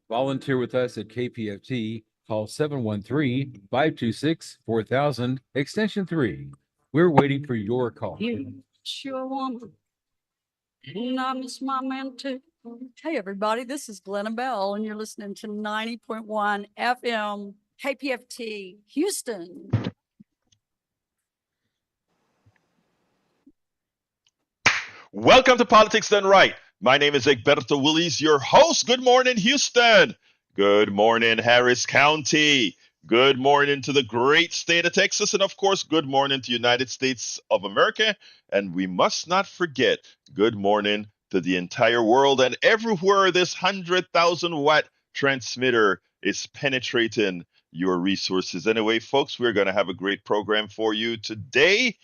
Volunteer with us at KPFT. Call 713-526-4000, extension 3. We're waiting for your call. You sure woman. And I miss my man too. Hey everybody, this is Glenna Bell, and you're listening to 90.1 FM KPFT Houston. Welcome to Politics Done Right. My name is Egberto Willies, your host. Good morning, Houston. Good morning, Harris County. Good morning to the great state of Texas. And of course, good morning to United States of America. And we must not forget, good morning to the entire world and everywhere this 100,000 watt transmitter is penetrating your resources. Anyway, folks, we're going to have a great program for you today.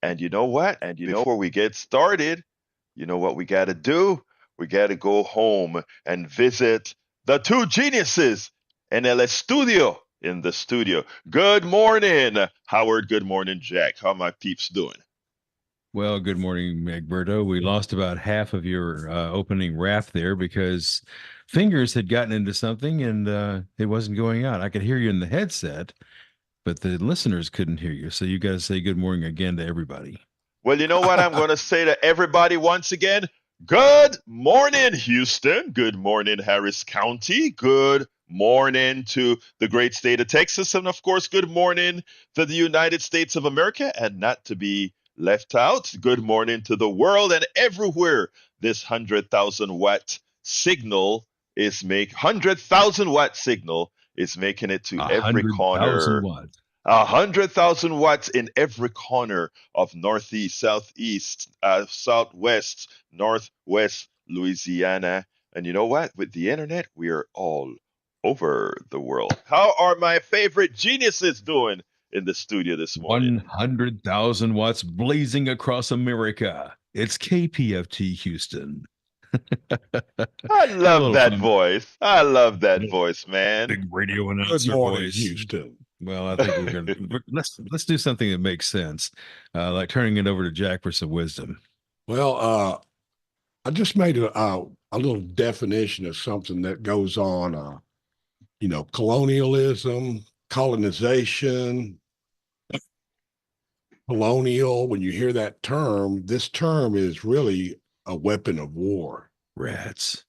And you know what? Before we get started, you know what we got to do? We got to go home and visit the two geniuses in the studio. Good morning, Howard. Good morning, Jack. How my peeps doing? Well, good morning, Egberto. We lost about half of your opening rap there because fingers had gotten into something and it wasn't going out. I could hear you in the headset, but the listeners couldn't hear you. So you got to say good morning again to everybody. Well, you know what? I'm going to say to everybody once again, good morning, Houston. Good morning, Harris County. Good morning to the great state of Texas. And of course, good morning to the United States of America. And not to be left out, good morning to the world and everywhere this 100,000 watt signal is 100,000 watt signal is making it to every corner. 100,000 watts in every corner of Northeast, Southeast, Southwest, Northwest Louisiana. And you know what? With the internet, we are all over the world. How are my favorite geniuses doing in the studio this morning? 100,000 watts blazing across America. It's KPFT Houston. I love that voice. I love that voice, man. Big radio announcer voice. Houston. Well, I think we're gonna let's do something that makes sense, like turning it over to Jack for some wisdom. Well, I just made a little definition of something that goes on. Colonialism, colonization, colonial. When you hear that term, this term is really a weapon of war. Rats.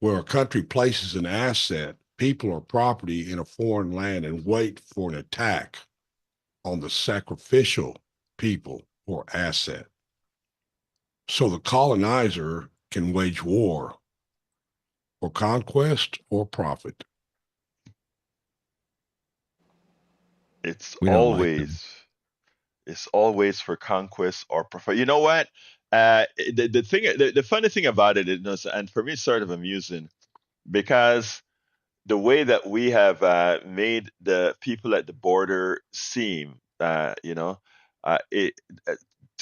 Where a country places an asset, people or property in a foreign land and wait for an attack on the sacrificial people or asset. So the colonizer can wage war for conquest or profit. It's always for conquest or profit. You know what? The funny thing about it is, and for me, it's sort of amusing because the way that we have made the people at the border seem, to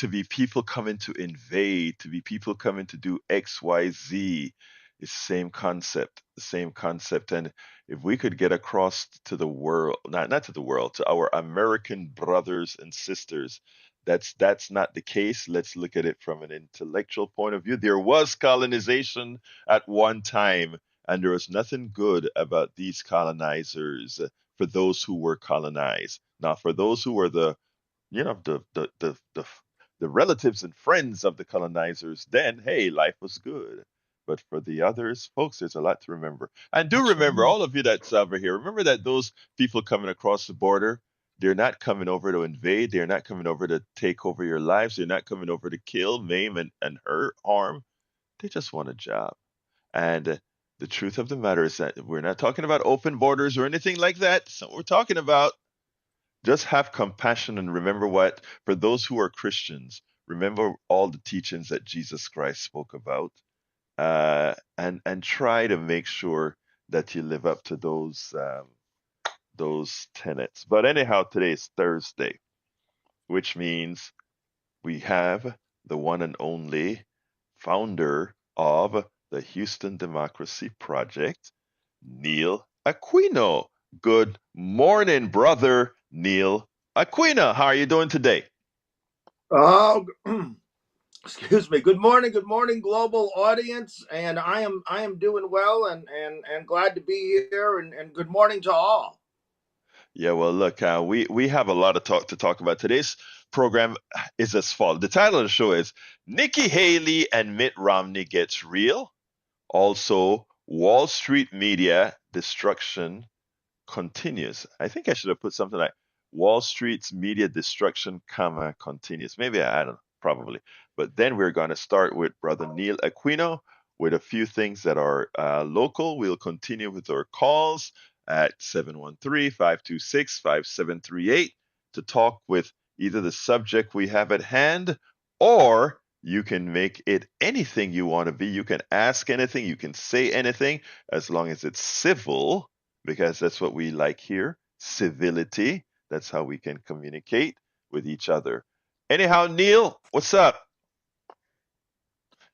be people coming to invade, to be people coming to do X, Y, Z, it's the same concept. And if we could get across to the world, not to the world, to our American brothers and sisters, that's not the case. Let's look at it from an intellectual point of view. There was colonization at one time, and there was nothing good about these colonizers for those who were colonized. Now, for those who were the relatives and friends of the colonizers, then hey, life was good. But for the others, folks, there's a lot to remember. And do remember, all of you that's over here, remember that those people coming across the border, they're not coming over to invade. They're not coming over to take over your lives. They're not coming over to kill, maim, and hurt, harm. They just want a job. And the truth of the matter is that we're not talking about open borders or anything like that. So we're talking about just have compassion and remember for those who are Christians, remember all the teachings that Jesus Christ spoke about, and try to make sure that you live up to those tenets. But anyhow, today is Thursday, which means we have the one and only founder of the Houston Democracy Project, Neil Aquino. Good morning, brother Neil Aquino. How are you doing today? Excuse me. Good morning, global audience, and I am doing well and glad to be here, and good morning to all. Yeah, well, look, we have a lot of talk to talk about. Today's program is as follows. The title of the show is Nikki Haley and Mitt Romney Gets Real. Also, Wall Street Media Destruction Continues. I think I should have put something like Wall Street's media destruction, comma, continues. Maybe I don't know, probably. But then we're going to start with Brother Neil Aquino with a few things that are local. We'll continue with our calls at 713-526-5738 to talk with either the subject we have at hand, or you can make it anything you want to be. You can ask anything, you can say anything, as long as it's civil, because that's what we like here, civility. That's how we can communicate with each other. Anyhow, Neil, what's up?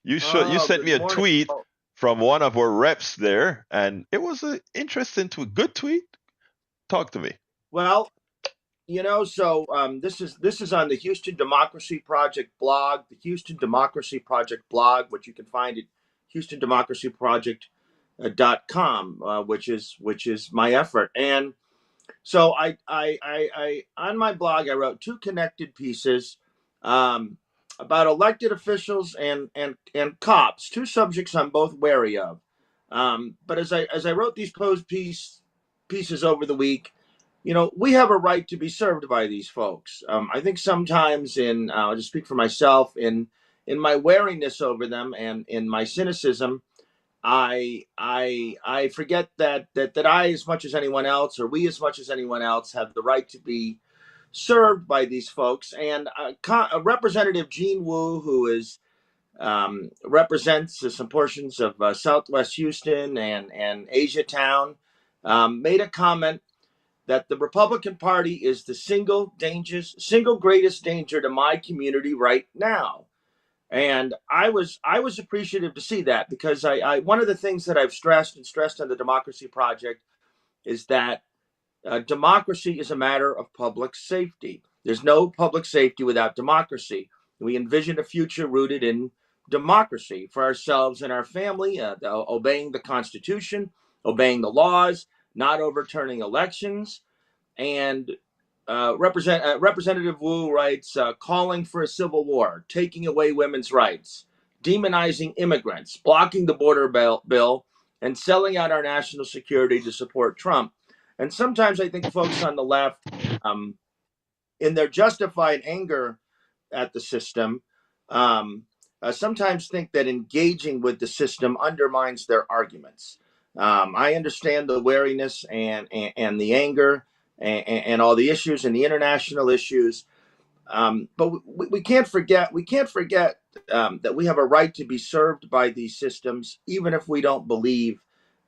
You Oh, sent good me a morning. tweet from one of our reps there, and it was an interesting tweet, good tweet. Talk to me. Well, this is on the Houston Democracy Project blog, the Houston Democracy Project blog, which you can find at HoustonDemocracyProject.com, which is my effort. And so I on my blog I wrote two connected pieces um, about elected officials and cops, two subjects I'm both wary of. But as I wrote these pieces over the week, we have a right to be served by these folks. I think sometimes I'll just speak for myself, in my wariness over them and in my cynicism, I forget that I, as much as anyone else, or we as much as anyone else, have the right to be served by these folks. And Representative Gene Wu, who represents some portions of Southwest Houston and Asia Town, made a comment that the Republican Party is the single greatest danger to my community right now. And I was appreciative to see that, because I one of the things that I've stressed on the Democracy Project is that democracy is a matter of public safety. There's no public safety without democracy. We envision a future rooted in democracy for ourselves and our family, obeying the Constitution, obeying the laws, not overturning elections, and Representative Wu writes, calling for a civil war, taking away women's rights, demonizing immigrants, blocking the border bill, and selling out our national security to support Trump. And sometimes I think folks on the left, um, in their justified anger at the system, um, sometimes think that engaging with the system undermines their arguments. I understand the wariness and the anger and all the issues and the international issues, but we can't forget that we have a right to be served by these systems, even if we don't believe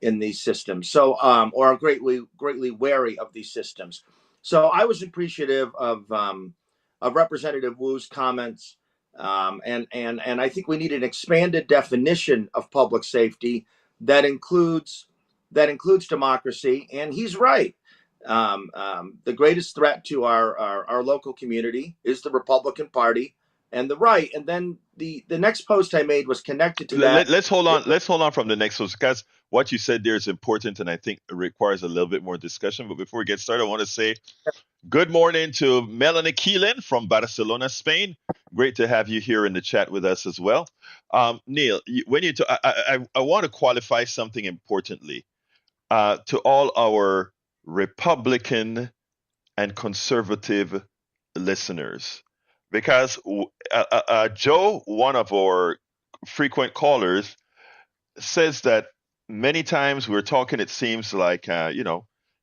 in these systems. So, or are greatly wary of these systems. So, I was appreciative of Representative Wu's comments, and I think we need an expanded definition of public safety that includes democracy. And he's right. The greatest threat to our local community is the Republican Party and the right. And then the next post I made was connected to that. Let's hold on. Let's hold on from the next one, because what you said there is important, and I think it requires a little bit more discussion. But before we get started, I want to say good morning to Melanie Keelan from Barcelona, Spain. Great to have you here in the chat with us as well. Neil, when you I want to qualify something importantly to all our Republican and conservative listeners, because Joe, one of our frequent callers, says that many times we're talking, it seems like,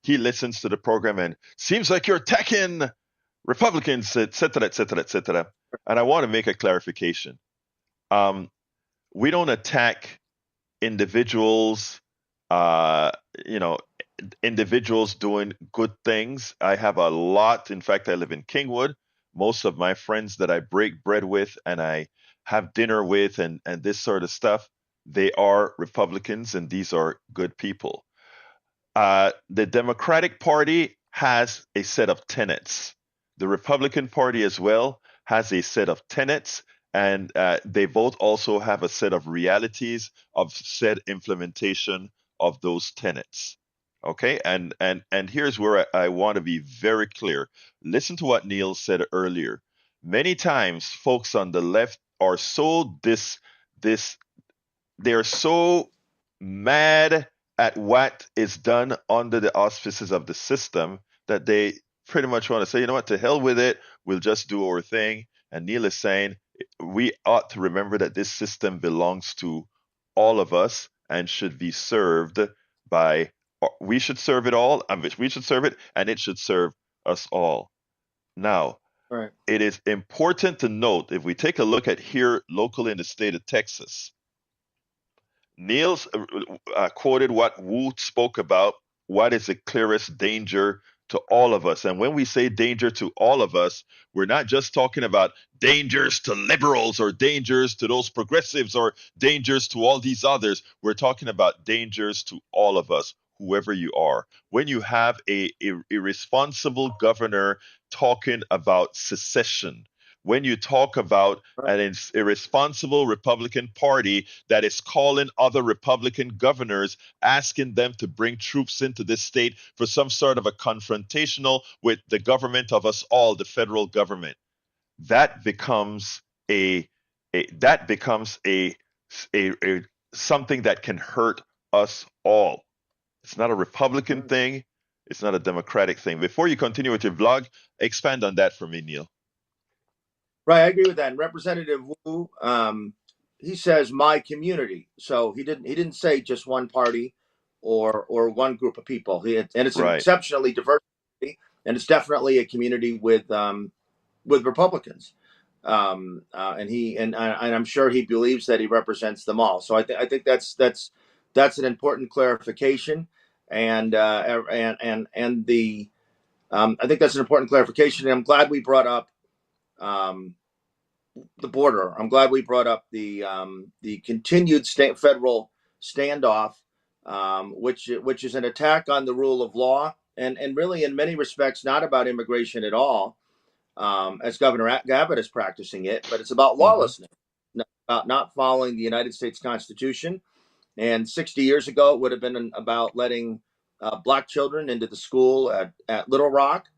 he listens to the program and seems like you're attacking Republicans, et cetera, et cetera, et cetera. And I want to make a clarification. We don't attack individuals, uh, you know, individuals doing good things. I have a lot. In fact, I live in Kingwood. Most of my friends that I break bread with and I have dinner with and this sort of stuff, they are Republicans, and these are good people. The Democratic Party has a set of tenets. The Republican Party as well has a set of tenets, and they both also have a set of realities of said implementation of those tenets. Okay, and here's where I want to be very clear. Listen to what Neil said earlier. Many times, folks on the left are so this they're so mad at what is done under the auspices of the system that they pretty much want to say, you know what, to hell with it, we'll just do our thing. And Neil is saying we ought to remember that this system belongs to all of us and should be served by, we should serve it all, we should serve it, and it should serve us all. Now, Right. it is important to note, if we take a look at here locally in the state of Texas, Niels quoted what Wu spoke about. What is the clearest danger to all of us? And when we say danger to all of us, we're not just talking about dangers to liberals or dangers to those progressives or dangers to all these others. We're talking about dangers to all of us, whoever you are. When you have a irresponsible governor talking about secession, when you talk about an irresponsible Republican Party that is calling other Republican governors, asking them to bring troops into this state for some sort of a confrontational with the government of us all, the federal government, that becomes that becomes a something that can hurt us all. It's not a Republican thing. It's not a Democratic thing. Before you continue with your vlog, expand on that for me, Neil. Right, I agree with that. And Representative Wu, he says my community, so he didn't say just one party or one group of people. And it's an Right. exceptionally diverse community, and it's definitely a community with Republicans. And I'm sure he believes that he represents them all. So I think that's an important clarification, and the I think that's an important clarification. And I'm glad we brought up the border. I'm glad we brought up the continued federal standoff, which is an attack on the rule of law, and really in many respects not about immigration at all, as Governor Abbott is practicing it, but it's about lawlessness, about not following the United States Constitution. And 60 years ago, it would have been about letting black children into the school at Little Rock.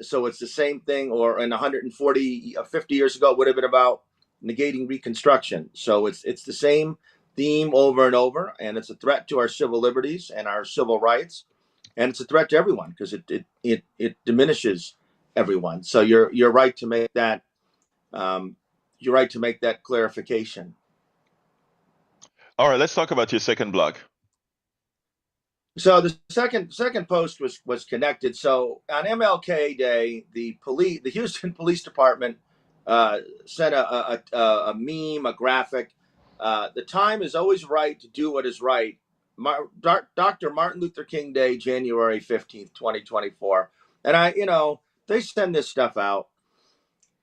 So it's the same thing, or in 50 years ago, it would have been about negating Reconstruction. So it's the same theme over and over, and it's a threat to our civil liberties and our civil rights, and it's a threat to everyone because it diminishes everyone. So you're right to make that clarification. All right, let's talk about your second blog. So the second post was connected. So on MLK Day, the Houston Police Department sent a meme, a graphic. The time is always right to do what is right. Dr. Martin Luther King Day, January 15th, 2024. And they send this stuff out,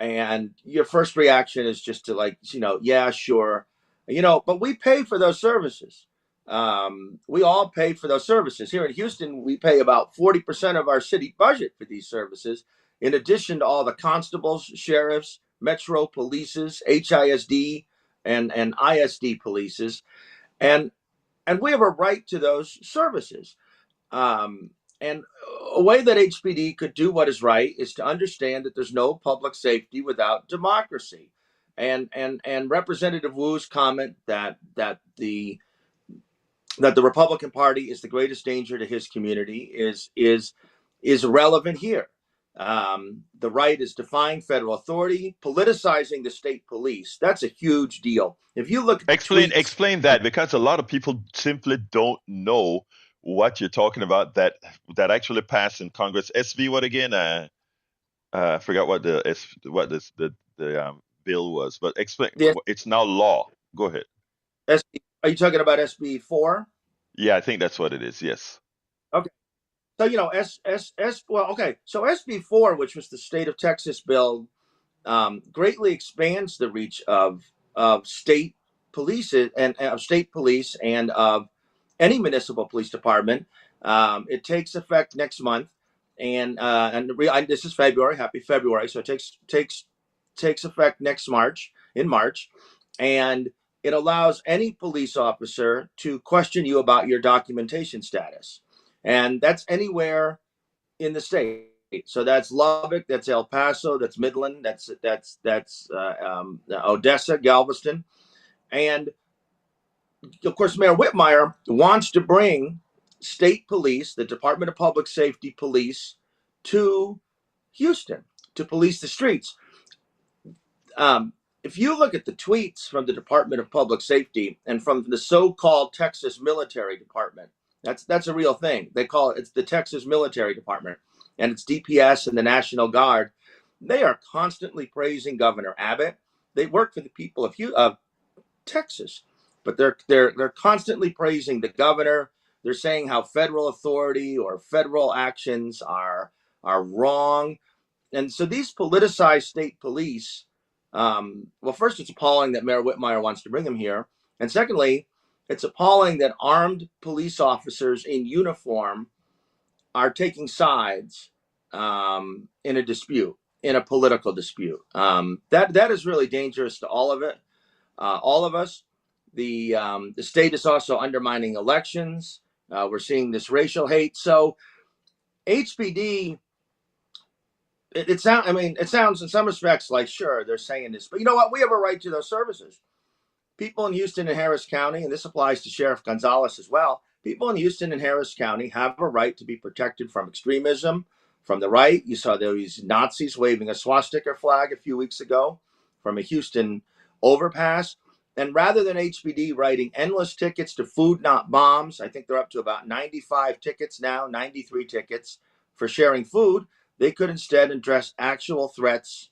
and your first reaction is just to yeah, sure, but we pay for those services. We all pay for those services. Here in Houston, we pay about 40% of our city budget for these services, in addition to all the constables, sheriffs, metro polices, HISD, and ISD polices, and we have a right to those services. And a way that HPD could do what is right is to understand that there's no public safety without democracy. And Representative Wu's comment that the Republican Party is the greatest danger to his community is relevant here. The right is defying federal authority, politicizing the state police. That's a huge deal. If you look at explain that, because a lot of people simply don't know what you're talking about. That actually passed in Congress. SB what again? I forgot what the bill was, but explain. It's now law. Go ahead. Are you talking about SB 4? Yeah, I think that's what it is. Yes. Okay. So So SB 4, which was the state of Texas bill, greatly expands the reach of state police and of state police and of any municipal police department. It takes effect next month, and this is February. Happy February! So it takes effect next March. in March, and it allows any police officer to question you about your documentation status, and that's anywhere in the state. So that's Lubbock, that's El Paso, that's Midland, that's Odessa, Galveston, and of course, Mayor Whitmire wants to bring state police, the Department of Public Safety police, to Houston to police the streets. If you look at the tweets from the Department of Public Safety and from the so-called Texas Military Department, that's a real thing. They call it's the Texas Military Department, and it's DPS and the National Guard. They are constantly praising Governor Abbott. They work for the people of Texas, but they're constantly praising the governor. They're saying how federal authority or federal actions are wrong, and so these politicized state police. Well, first, it's appalling that Mayor Whitmire wants to bring them here, and secondly, it's appalling that armed police officers in uniform are taking sides in a dispute, in a political dispute. That is really dangerous to all of us. The state is also undermining elections. We're seeing this racial hate. So HPD, it sounds. I mean, it sounds in some respects like sure they're saying this, but you know what? We have a right to those services. People in Houston and Harris County, and this applies to Sheriff Gonzalez as well. People in Houston and Harris County have a right to be protected from extremism from the right. You saw those Nazis waving a swastika flag a few weeks ago from a Houston overpass. And rather than HPD writing endless tickets to Food Not Bombs, I think they're up to about 95 tickets now, 93 tickets for sharing food, they could instead address actual threats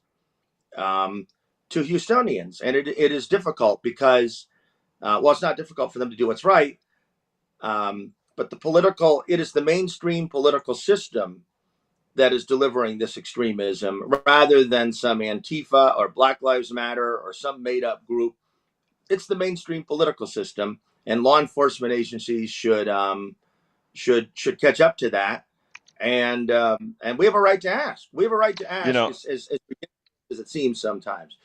to Houstonians. And it is difficult because, well, it's not difficult for them to do what's right, but it is the mainstream political system that is delivering this extremism rather than some Antifa or Black Lives Matter or some made up group. It's the mainstream political system, and law enforcement agencies should catch up to that. And we have a right to ask. We have a right to ask, You know, as it seems sometimes.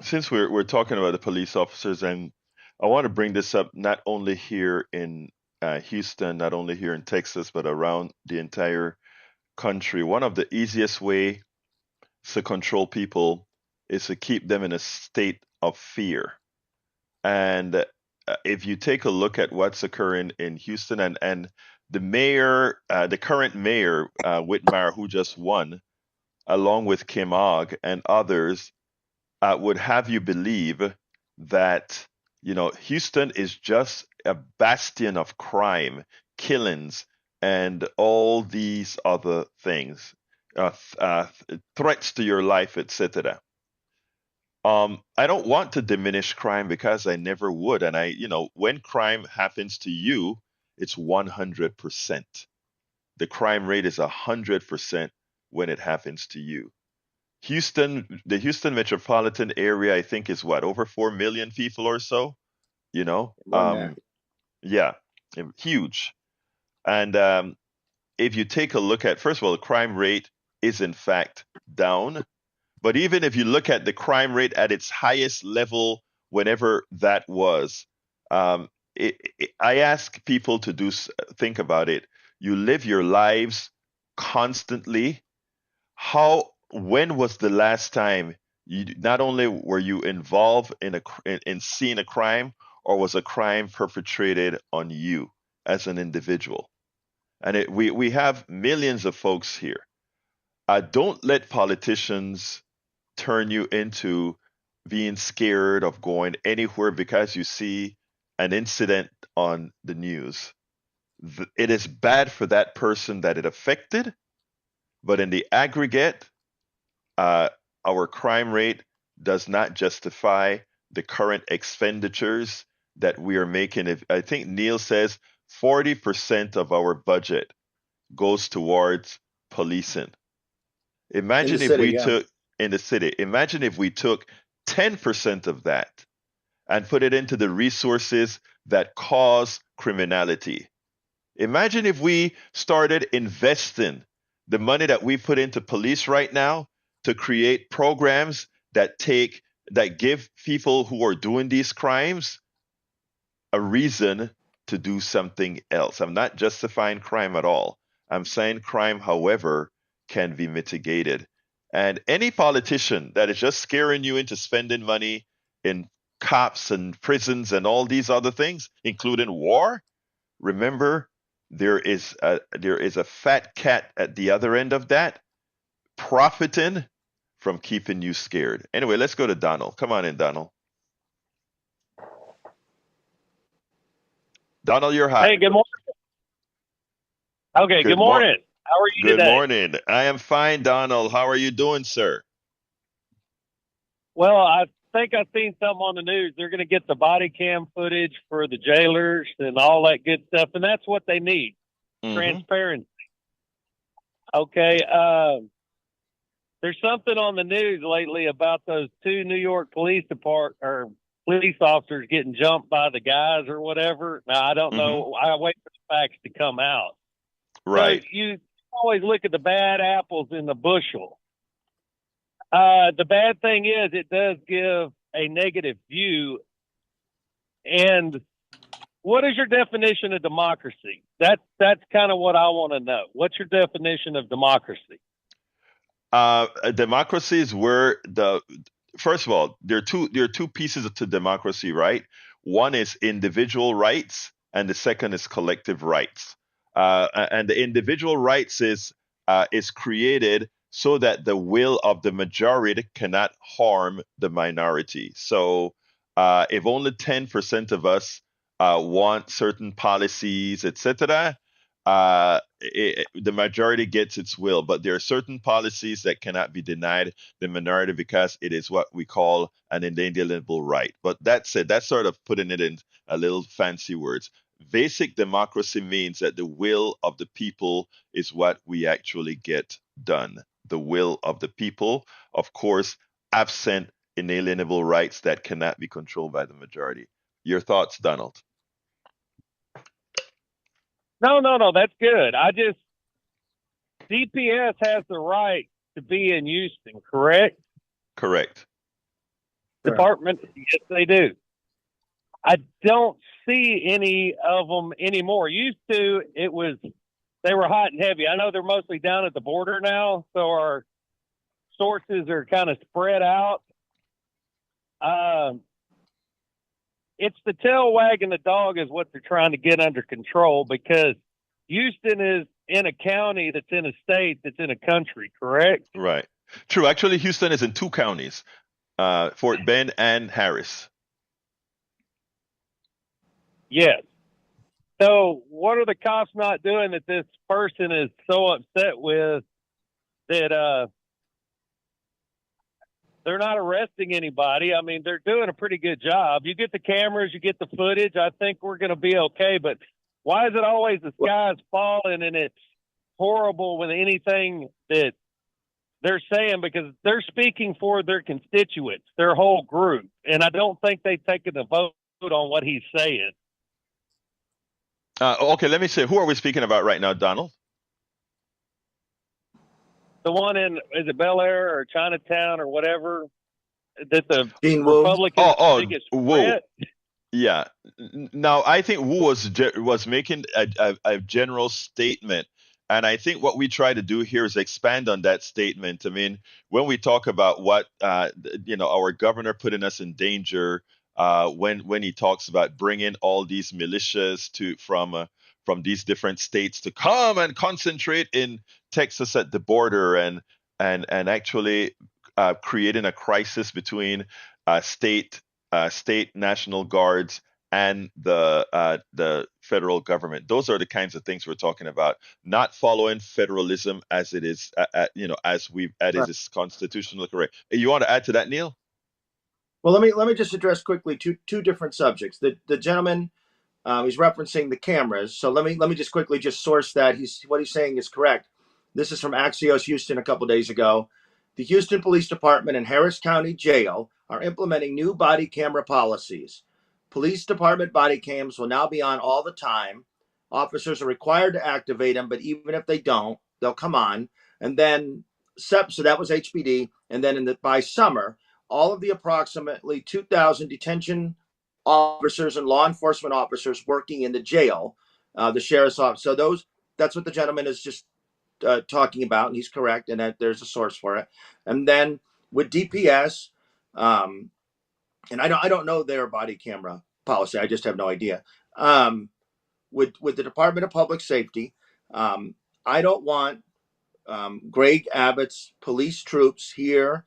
since we're talking about the police officers, and I want to bring this up not only here in Houston, not only here in Texas, but around the entire country. One of the easiest way to control people is to keep them in a state of fear. And if you take a look at what's occurring in Houston, and the mayor, the current mayor, Whitmire, who just won, along with Kim Ogg and others, would have you believe that, Houston is just a bastion of crime, killings, and all these other things, threats to your life, etc. I don't want to diminish crime because I never would. And when crime happens to you, it's 100%. The crime rate is 100% when it happens to you. The Houston metropolitan area, I think, is what, over 4 million people or so, you know? Yeah, huge. And if you take a look at, first of all, the crime rate is in fact down. But even if you look at the crime rate at its highest level, whenever that was, I ask people to think about it. You live your lives constantly. When was the last time not only were you involved in seeing a crime, or was a crime perpetrated on you as an individual? And we have millions of folks here. Don't let politicians turn you into being scared of going anywhere because you see an incident on the news. It is bad for that person that it affected, but in the aggregate, our crime rate does not justify the current expenditures that we are making. I think Neil says 40% of our budget goes towards policing. Imagine if we took in the city, imagine if we took 10% of that and put it into the resources that cause criminality. Imagine if we started investing the money that we put into police right now to create programs that take that give people who are doing these crimes a reason to do something else. I'm not justifying crime at all. I'm saying crime, however, can be mitigated. And any politician that is just scaring you into spending money in cops and prisons and all these other things, including war, remember there is a fat cat at the other end of that, profiting from keeping you scared. Anyway, let's go to Donald. Come on in, Donald. Donald, you're hot. Hey, good morning. Okay, good Good mor- morning. How are you Good today? morning. I am fine, Donald. How are you doing, sir? Well, I think I've seen something on the news. They're going to get the body cam footage for the jailers and all that good stuff, and that's what they need, Mhm. transparency. Okay, there's something on the news lately about those two New York police officers getting jumped by the guys or whatever. Now, I don't know. I wait for the facts to come out. Right. So you always look at the bad apples in the bushel. The bad thing is it does give a negative view. And what is your definition of democracy? That's kind of what I want to know. What's your definition of democracy? A democracy is where first of all, there are two pieces to democracy, right? One is individual rights, and the second is collective rights. And the individual rights is created so that the will of the majority cannot harm the minority. So if only 10% of us want certain policies, etc., the majority gets its will, but there are certain policies that cannot be denied the minority because it is what we call an inalienable right. But that said, that's sort of putting it in a little fancy words. Basic democracy means that the will of the people is what we actually get done. The will of the people, of course, absent inalienable rights that cannot be controlled by the majority. Your thoughts, Donald? No, that's good. DPS has the right to be in Houston, correct? Correct. Department, yes, they do. I don't see any of them anymore. Used to, they were hot and heavy. I know they're mostly down at the border now, so our sources are kind of spread out. It's the tail wagging the dog is what they're trying to get under control, because Houston is in a county that's in a state that's in a country, correct? Right. True. Actually, Houston is in two counties, Fort Bend and Harris. Yes. So what are the cops not doing that this person is so upset with that they're not arresting anybody? I mean, they're doing a pretty good job. You get the cameras, you get the footage. I think we're going to be okay. But why is it always the sky's falling and it's horrible with anything that they're saying? Because they're speaking for their constituents, their whole group. And I don't think they've taken the vote on what he's saying. Okay, let me say, who are we speaking about right now, Donald? The one is it Bel Air or Chinatown or whatever, that the Dean Wu. Republicans Oh, biggest Wu. threat? Yeah. Now, I think Wu was making a general statement, and I think what we try to do here is expand on that statement. I mean, when we talk about what our governor putting us in danger, when he talks about bringing all these militias from these different states to come and concentrate in Texas at the border, and actually creating a crisis between state National Guards and the federal government. Those are the kinds of things we're talking about. Not following federalism as it is, as it is constitutionally correct. You want to add to that, Neil? Well, let me just address quickly two different subjects. The gentleman, he's referencing the cameras. So let me just quickly just source that. What he's saying is correct. This is from Axios Houston a couple days ago. The Houston Police Department and Harris County Jail are implementing new body camera policies. Police department body cams will now be on all the time. Officers are required to activate them, but even if they don't, they'll come on. And then, so that was HPD. And then by summer, all of the approximately 2,000 detention officers and law enforcement officers working in the jail, the sheriff's office. So that's what the gentleman is just talking about, and he's correct, and that there's a source for it. And then with DPS, and I don't know their body camera policy. I just have no idea. With the Department of Public Safety, I don't want Greg Abbott's police troops here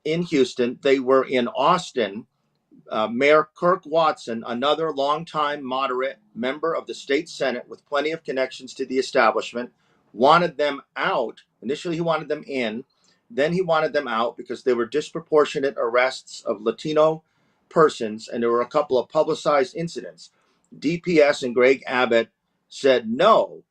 in Houston. They were in Austin. Mayor Kirk Watson, another longtime moderate member of the state Senate with plenty of connections to the establishment, wanted them out. Initially, he wanted them in. Then he wanted them out because there were disproportionate arrests of Latino persons, and there were a couple of publicized incidents. DPS and Greg Abbott said no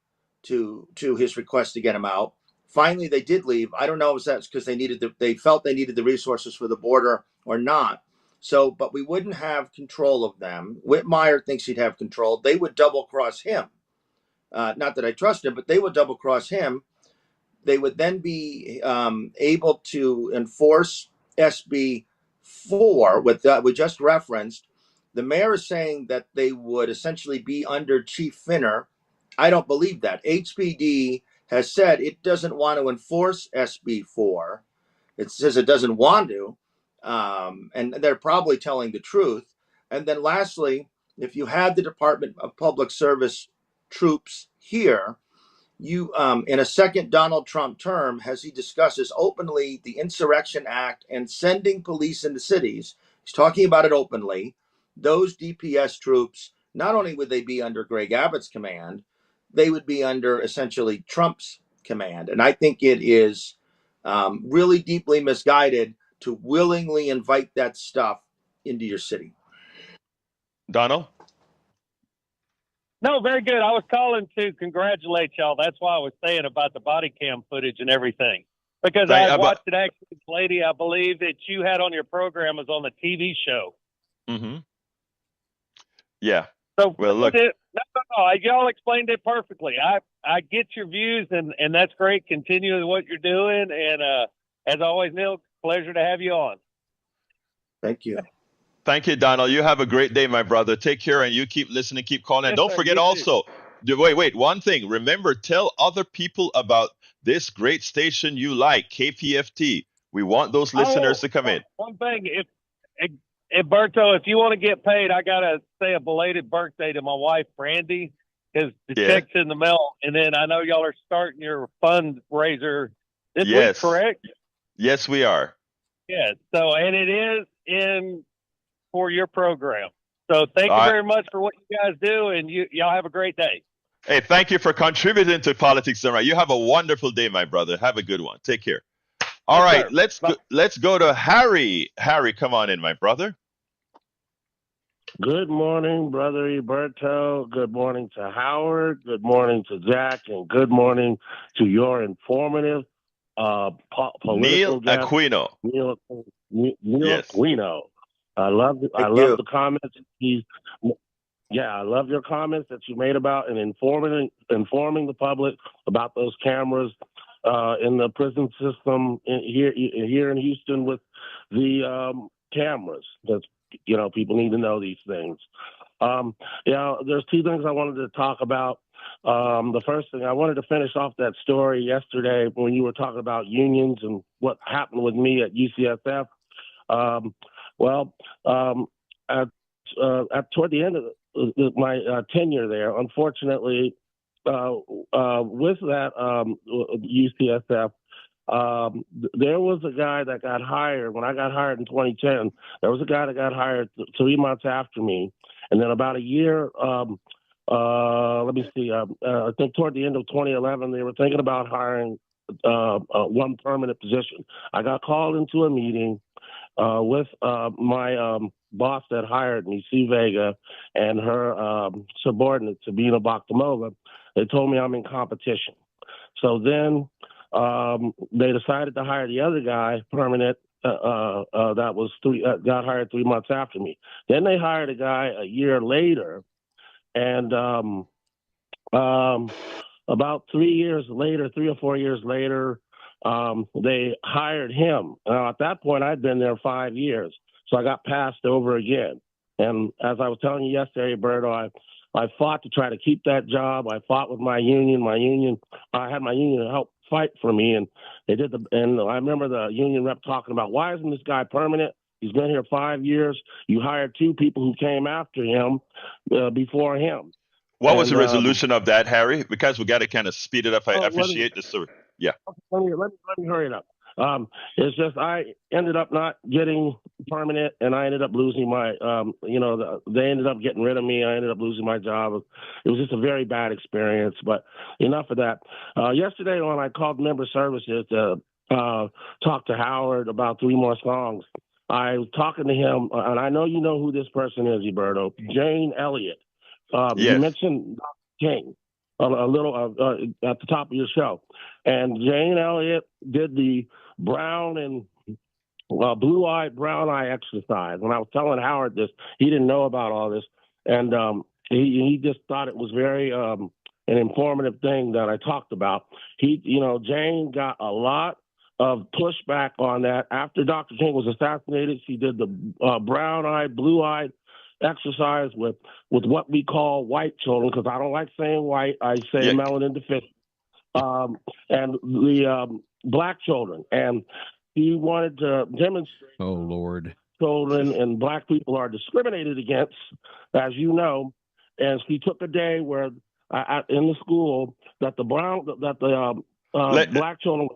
to his request to get him out. Finally, they did leave. I don't know if that's because they felt they needed the resources for the border or not. So, but we wouldn't have control of them. Whitmire thinks he'd have control. They would double cross him. Not that I trust him, but they would double cross him. They would then be able to enforce SB 4, with we just referenced. The mayor is saying that they would essentially be under Chief Finner. I don't believe that. HPD has said it doesn't want to enforce SB 4. It says it doesn't want to. And they're probably telling the truth. And then lastly, if you had the Department of Public Service troops here, you in a second Donald Trump term, as he discusses openly the Insurrection Act and sending police into cities, he's talking about it openly. Those DPS troops, not only would they be under Greg Abbott's command, they would be under essentially Trump's command. And I think it is really deeply misguided to willingly invite that stuff into your city. Donald? No, very good. I was calling to congratulate y'all. That's why I was saying about the body cam footage and everything. Because I watched it actually, this lady, I believe that you had on your program was on the TV show. Mm-hmm. Yeah. So, well, look. No, y'all explained it perfectly. I get your views, and that's great. Continue with what you're doing. And as always, Neil, pleasure to have you on. Thank you. Thank you, Donald. You have a great day, my brother. Take care, and you keep listening, keep calling. And Yes, don't sir, forget you also, wait, one thing. Remember, tell other people about this great station you like, KPFT. We want those listeners to come in. One thing, if Berto, if you want to get paid, I got to say a belated birthday to my wife, Brandy, because the check's in the mail. And then I know y'all are starting your fundraiser this week, correct? Yes, we are. Yeah. So, and it is in for your program. So thank you very much for what you guys do, and y'all have a great day. Hey, thank you for contributing to Politics Done Right. You have a wonderful day, my brother. Have a good one. Take care. All right, let's go to Harry. Harry, come on in, my brother. Good morning, Brother Eberto. Good morning to Howard. Good morning to Jack, and good morning to your informative political guest, Aquino. Neil Yes. Aquino. I love the comments. I love your comments that you made about and informing the public about those cameras in the prison system here in Houston with the cameras. That's people need to know these things. There's two things I wanted to talk about. The first thing, I wanted to finish off that story yesterday when you were talking about unions and what happened with me at UCSF. Toward the end of my tenure there, unfortunately, with that UCSF, there was a guy that got hired when I got hired in 2010. There was a guy that got hired 3 months after me, and then about a year. I think toward the end of 2011, they were thinking about hiring one permanent position. I got called into a meeting with my boss that hired me, Sue Vega, and her subordinate, Sabina Bakhtamova. They told me I'm in competition. So then they decided to hire the other guy, permanent, that got hired 3 months after me. Then they hired a guy a year later, and about 3 or 4 years later, they hired him. At that point, I'd been there 5 years, so I got passed over again. And as I was telling you yesterday, Berto, I fought to try to keep that job. I fought with my union. I had my union to help fight for me, and they did and I remember the union rep talking about, why isn't this guy permanent? He's been here 5 years. You hired 2 people who came after him before him. What was the resolution of that, Harry? Because we got to kind of speed it up. I appreciate the story. Yeah. Let me hurry it up. It's just I ended up not getting permanent, and I ended up losing my. They ended up getting rid of me. I ended up losing my job. It was just a very bad experience. But enough of that. Yesterday, when I called member services to talk to Howard about 3 more songs, I was talking to him, and I know you know who this person is, Roberto. Jane Elliott. Yes. You mentioned Dr. King a little at the top of your show, and Jane Elliott did the brown and blue-eyed, brown-eye exercise. When I was telling Howard this, he didn't know about all this, and he just thought it was very an informative thing that I talked about. Jane got a lot of pushback on that. After Dr. King was assassinated, she did the brown-eyed, blue-eyed exercise with what we call white children, because I don't like saying white, I say melanin deficient, and the black children. And he wanted to demonstrate, oh Lord, children and black people are discriminated against, as you know. And he took a day where in the school that the black children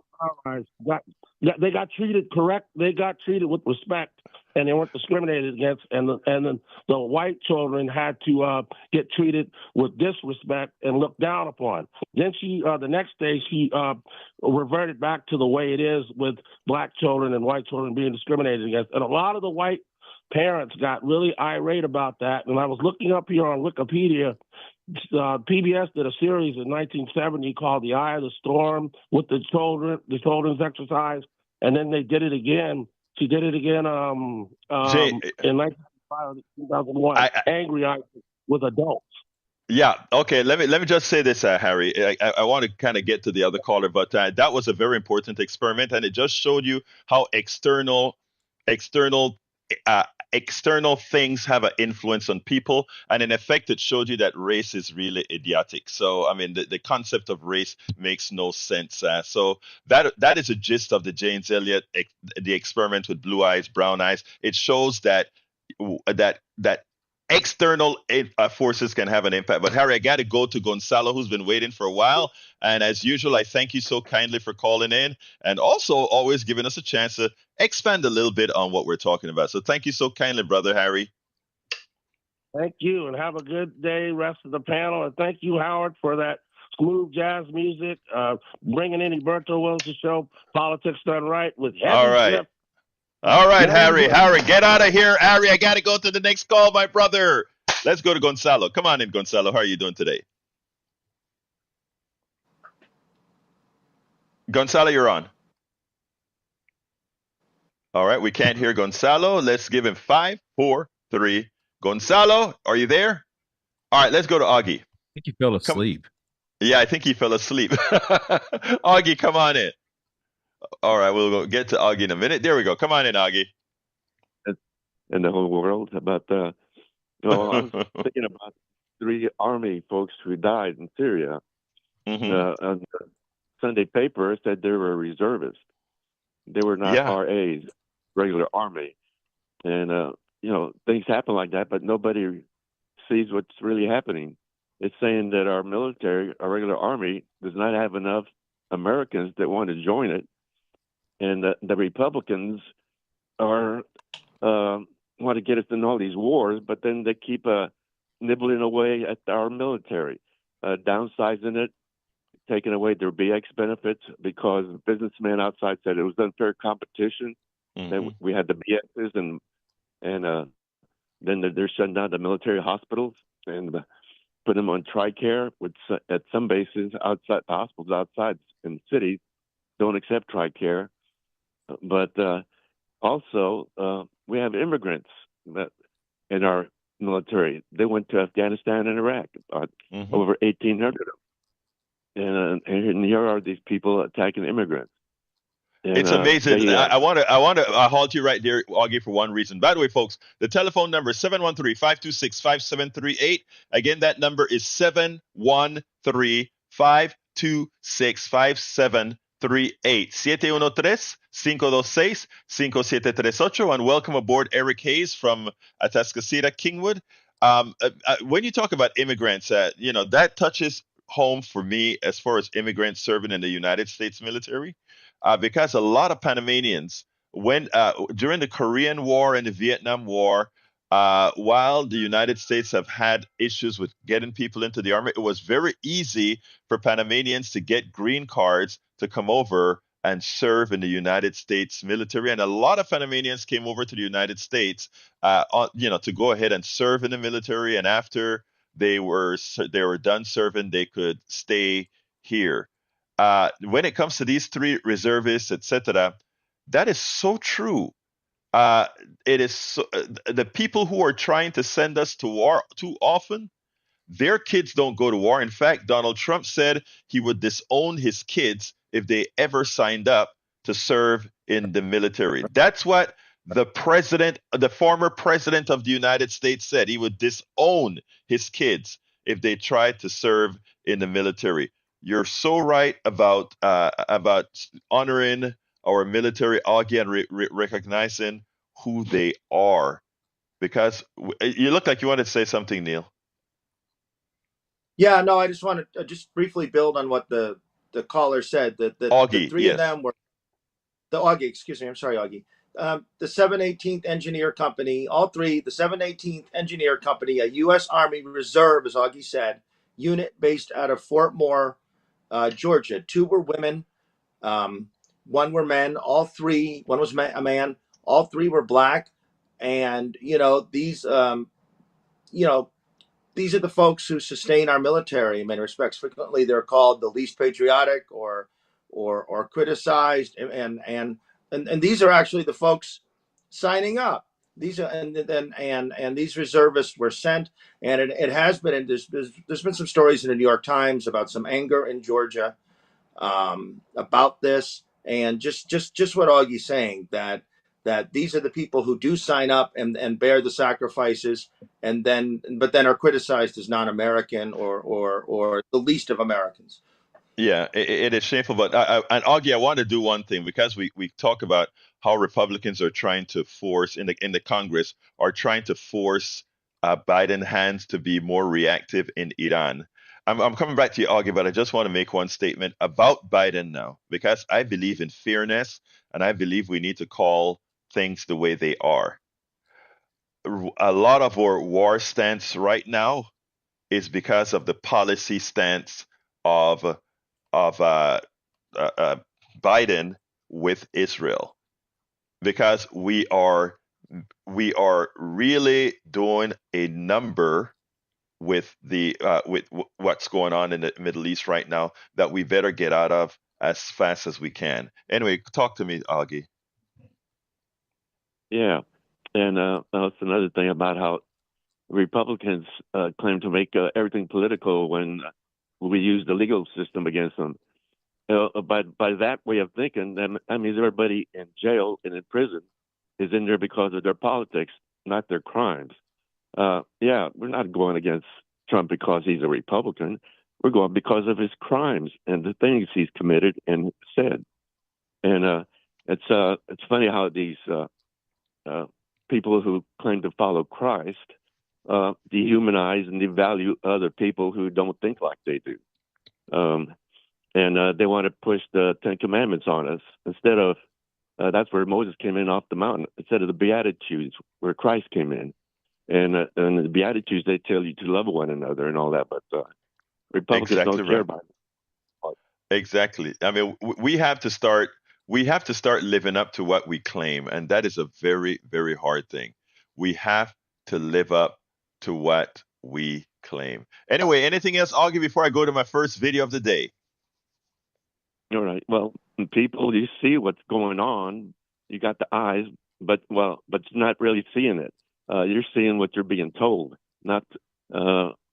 got treated correct. They got treated with respect, and they weren't discriminated against. And then the white children had to get treated with disrespect and looked down upon. Then the next day, she reverted back to the way it is with black children and white children being discriminated against. And a lot of the white parents got really irate about that. And I was looking up here on Wikipedia. PBS did a series in 1970 called "The Eye of the Storm" with the children's exercise, and then they did it again. She did it again in 1995, 2001. Angry Eyes with adults. Yeah. Okay. Let me just say this, Harry. I want to kind of get to the other caller, but that was a very important experiment, and it just showed you how external things have an influence on people, and in effect it showed you that race is really idiotic. So I mean the concept of race makes no sense. So that is the gist of the James Elliott the experiment with blue eyes, brown eyes. It shows that external forces can have an impact. But Harry, I got to go to Gonzalo, who's been waiting for a while. And as usual, I thank you so kindly for calling in, and also always giving us a chance to expand a little bit on what we're talking about. So thank you so kindly, brother Harry. Thank you, and have a good day, rest of the panel. And thank you, Howard, for that smooth jazz music, bringing in Roberto Williams to show politics done right with heavy All right. grip. All right, Harry, get out of here. Harry, I got to go to the next call, my brother. Let's go to Gonzalo. Come on in, Gonzalo. How are you doing today? Gonzalo, you're on. All right, we can't hear Gonzalo. Let's give him 5, 4, 3. Gonzalo, are you there? All right, let's go to Augie. I think he fell asleep. Yeah, I think he fell asleep. Augie, come on in. All right, we'll get to Augie in a minute. There we go. Come on in, Augie. In the whole world, about I was thinking about 3 Army folks who died in Syria. Mm-hmm. And the Sunday paper said they were reservists. They were not RAs, regular Army. And things happen like that, but nobody sees what's really happening. It's saying that our military, our regular Army, does not have enough Americans that want to join it. And the Republicans want to get us in all these wars, but then they keep nibbling away at our military, downsizing it, taking away their BX benefits because businessmen outside said it was unfair competition. Mm-hmm. That we had the BXs, and then they're shutting down the military hospitals and put them on TRICARE, which at some bases outside the hospitals outside in cities don't accept TRICARE. But also, we have immigrants in our military. They went to Afghanistan and Iraq, over 1,800 of them. And here are these people attacking immigrants. And, It's amazing. they, I want to halt you right there, Augie, for one reason. By the way, folks, the telephone number is 713-526-5738. Again, that number is 713-526-5738. 713-526-5738. And welcome aboard, Eric Hayes from Atascocita, Kingwood. When you talk about immigrants, that touches home for me as far as immigrants serving in the United States military, because a lot of Panamanians, when during the Korean War and the Vietnam War, while the United States have had issues with getting people into the army, it was very easy for Panamanians to get green cards to come over and serve in the United States military. And a lot of Panamanians came over to the United States, to go ahead and serve in the military. And after they were done serving, they could stay here. When it comes to these three reservists, etc., that is so true. It is the people who are trying to send us to war too often, their kids don't go to war. In fact, Donald Trump said he would disown his kids if they ever signed up to serve in the military. That's what the former president of the United States said. He would disown his kids if they tried to serve in the military. You're so right about honoring our military, Augie, and recognizing who they are. Because you look like you wanted to say something, Neil. Yeah, no, I just want to just briefly build on what the caller said. That Augie, the three yes. of them were the Augie. Excuse me, I'm sorry, Augie. The 718th Engineer Company, all three. The 718th Engineer Company, a U.S. Army Reserve, as Augie said, unit based out of Fort Moore, Georgia. Two were women, one were men. All three. One was a man. All three were black, and these these are the folks who sustain our military in many respects. Frequently, they're called the least patriotic or criticized, and these are actually the folks signing up. These are and these reservists were sent, and it has been. And there's been some stories in the New York Times about some anger in Georgia about this, and just what Augie's saying, that these are the people who do sign up and bear the sacrifices, but then are criticized as non-American or the least of Americans. Yeah, it is shameful. But and Augie, I want to do one thing, because we talk about how Republicans are trying to force in the Congress are trying to force Biden hands to be more reactive in Iran. I'm coming back to you, Augie, but I just want to make one statement about Biden now, because I believe in fairness, and I believe we need to call things the way they are. A lot of our war stance right now is because of the policy stance of Biden with Israel, because we are really doing a number with what's going on in the Middle East right now that we better get out of as fast as we can. Anyway, talk to me, Augie. Yeah, and that's another thing about how Republicans claim to make everything political when we use the legal system against them. By that way of thinking, that means everybody in jail and in prison is in there because of their politics, not their crimes. Yeah, we're not going against Trump because he's a Republican. We're going because of his crimes and the things he's committed and said. And it's funny how these people who claim to follow Christ dehumanize and devalue other people who don't think like they do. And they want to push the Ten Commandments on us instead of that's where Moses came in off the mountain, instead of the Beatitudes where Christ came in. And the Beatitudes, they tell you to love one another and all that, but Republicans don't care about it. Exactly. I mean, we have to start living up to what we claim, and that is a very, very hard thing. We have to live up to what we claim. Anyway, anything else, Augie, before I go to my first video of the day? All right. Well, people, you see what's going on. You got the eyes, but you're not really seeing it. You're seeing what you're being told, not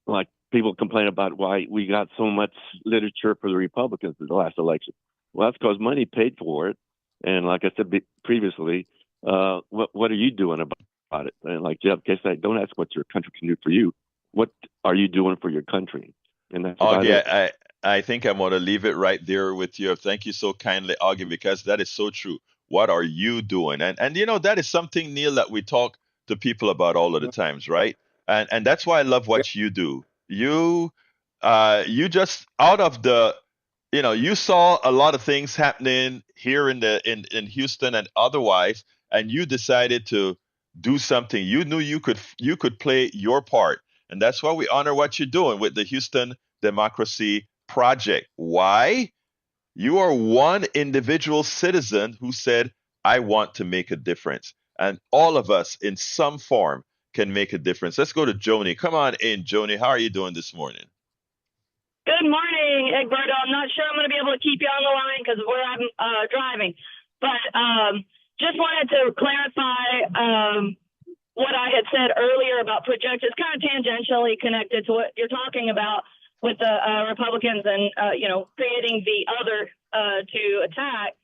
like people complain about why we got so much literature for the Republicans in the last election. Well, that's because money paid for it, And like I said previously, what are you doing about it? And like Jeff said, don't ask what your country can do for you. What are you doing for your country? And that's about it. I think I'm going to leave it right there with you. Thank you so kindly, Augie, because that is so true. What are you doing? And that is something, Neil, that we talk to people about all of the times, right? And that's why I love what you do. You just out of the you saw a lot of things happening here in Houston and otherwise, and you decided to do something. You knew you could play your part, and that's why we honor what you're doing with the Houston Democracy Project. Why? You are one individual citizen who said, I want to make a difference. And all of us in some form can make a difference. Let's go to Joni. Come on in, Joni. How are you doing this morning? Good morning, Egberto. I'm not sure I'm going to be able to keep you on the line because where I'm driving. But just wanted to clarify what I had said earlier about projections, kind of tangentially connected to what you're talking about with the Republicans and, creating the other to attack.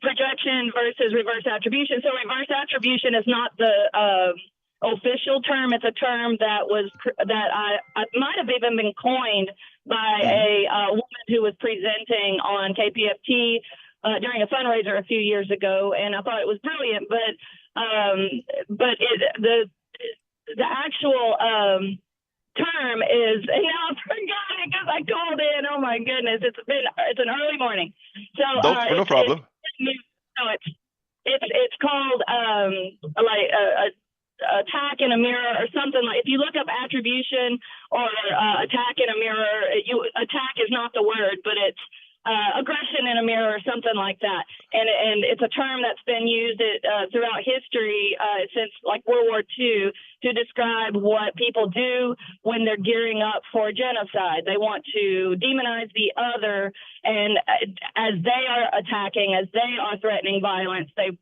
Projection versus reverse attribution. So reverse attribution is not the official term. It's a term that I might have even been coined by a woman who was presenting on KPFT during a fundraiser a few years ago, and I thought it was brilliant. But the actual term is, and now I forgot it because I called in. Oh my goodness, it's an early morning. So no problem. It's called like attack in a mirror or something. Like if you look up attribution or attack in a mirror, attack is not the word, but it's aggression in a mirror or something like that. And it's a term that's been used throughout history since like World War II to describe what people do when they're gearing up for genocide. They want to demonize the other, and as they are attacking, as they are threatening violence, they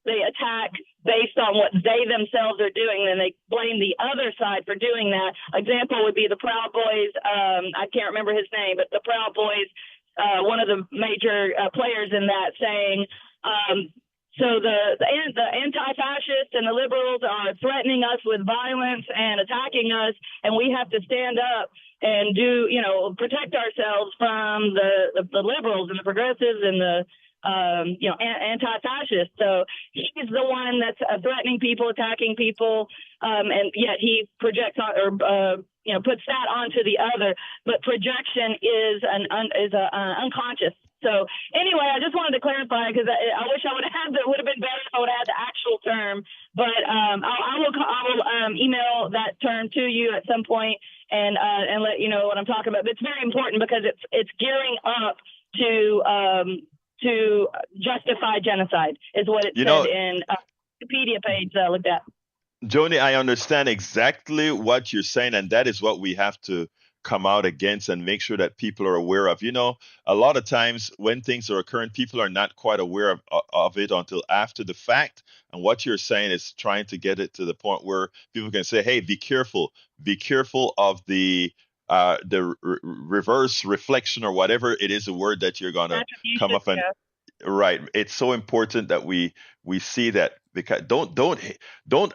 attack based on what they themselves are doing, and they blame the other side for doing that. Example would be the Proud Boys. I can't remember his name, but the Proud Boys, one of the major players in that, saying, so the anti-fascists and the liberals are threatening us with violence and attacking us, and we have to stand up and protect ourselves from the liberals and the progressives and the anti-fascist. So he's the one that's threatening people, attacking people, and yet he projects on or puts that onto the other. But projection is unconscious. So anyway, I just wanted to clarify because I wish I would have had that. Would have been better if I would have had the actual term. But I will email that term to you at some point and let you know what I'm talking about. But it's very important because it's gearing up to justify genocide is what it said in Wikipedia page that I looked at. Joni, I understand exactly what you're saying, and that is what we have to come out against and make sure that people are aware of. A lot of times when things are occurring, people are not quite aware of it until after the fact. And what you're saying is trying to get it to the point where people can say, hey, be careful of the reverse reflection or whatever it is, a word that you're going to come up and right. It's so important that we see that, because don't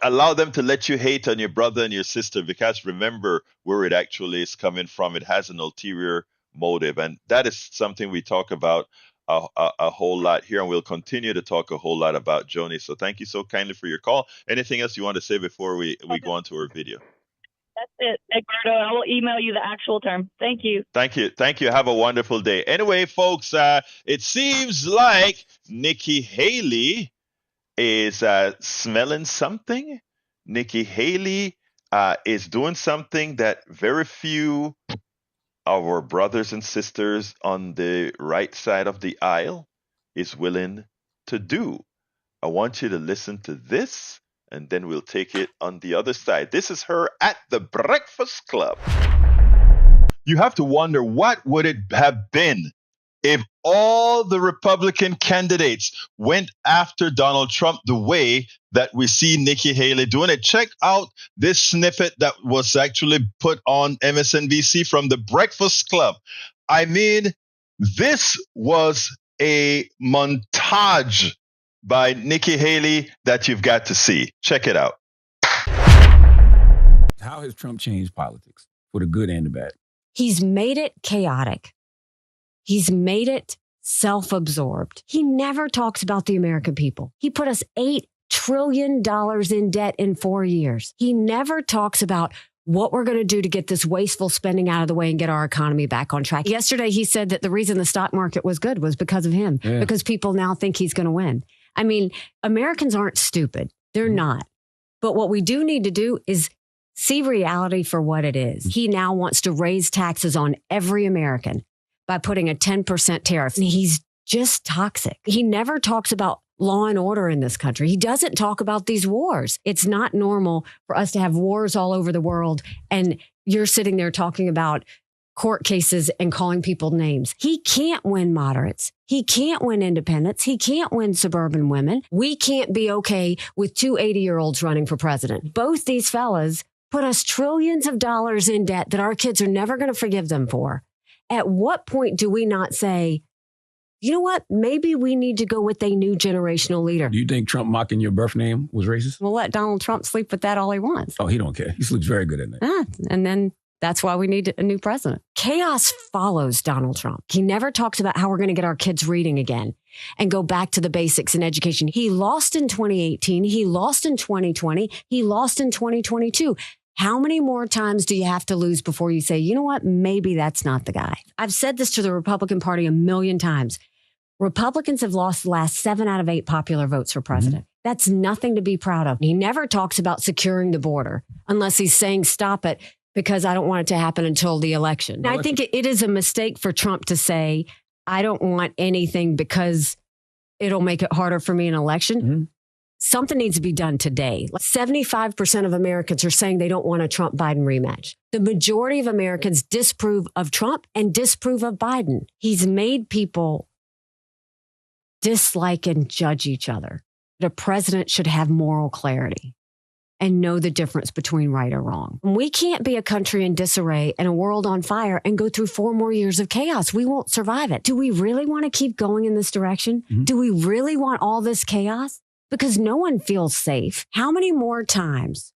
allow them to let you hate on your brother and your sister, because remember where it actually is coming from. It has an ulterior motive, and that is something we talk about a whole lot here, and we'll continue to talk a whole lot about, Joni. So thank you so kindly for your call. Anything else you want to say before we go on to our video? That's it, Egberto. I will email you the actual term. Thank you. Thank you. Have a wonderful day. Anyway, folks, it seems like Nikki Haley is smelling something. Nikki Haley is doing something that very few of our brothers and sisters on the right side of the aisle is willing to do. I want you to listen to this, and then we'll take it on the other side. This is her at the Breakfast Club. You have to wonder, what would it have been if all the Republican candidates went after Donald Trump the way that we see Nikki Haley doing it? Check out this snippet that was actually put on MSNBC from the Breakfast Club. I mean, This was a montage by Nikki Haley that you've got to see. Check it out. How has Trump changed politics for the good and the bad? He's made it chaotic. He's made it self-absorbed. He never talks about the American people. He put us $8 trillion in debt in 4 years. He never talks about what we're going to do to get this wasteful spending out of the way and get our economy back on track. Yesterday, he said that the reason the stock market was good was because of him, because people now think he's going to win. I mean, Americans aren't stupid. They're not. But what we do need to do is see reality for what it is. He now wants to raise taxes on every American by putting a 10% tariff. And he's just toxic. He never talks about law and order in this country. He doesn't talk about these wars. It's not normal for us to have wars all over the world. And you're sitting there talking about court cases and calling people names. He can't win moderates. He can't win independents. He can't win suburban women. We can't be okay with two 80-year-olds running for president. Both these fellas put us trillions of dollars in debt that our kids are never going to forgive them for. At what point do we not say, you know what? Maybe we need to go with a new generational leader. Do you think Trump mocking your birth name was racist? We'll let Donald Trump sleep with that all he wants. Oh, he don't care. He sleeps very good at night. And then that's why we need a new president. Chaos follows Donald Trump. He never talks about how we're going to get our kids reading again and go back to the basics in education. He lost in 2018. He lost in 2020. He lost in 2022. How many more times do you have to lose before you say, you know what, maybe that's not the guy? I've said this to the Republican Party a million times. Republicans have lost the last 7 out of 8 popular votes for president. That's nothing to be proud of. He never talks about securing the border unless he's saying stop it because I don't want it to happen until the election. Now, I think it is a mistake for Trump to say, I don't want anything because it'll make it harder for me in an election. Something needs to be done today. 75% of Americans are saying they don't want a Trump-Biden rematch. The majority of Americans disapprove of Trump and disapprove of Biden. He's made people dislike and judge each other. The president should have moral clarity and know the difference between right or wrong. We can't be a country in disarray and a world on fire and go through 4 more years of chaos. We won't survive it. Do we really want to keep going in this direction? Do we really want all this chaos? Because no one feels safe. How many more times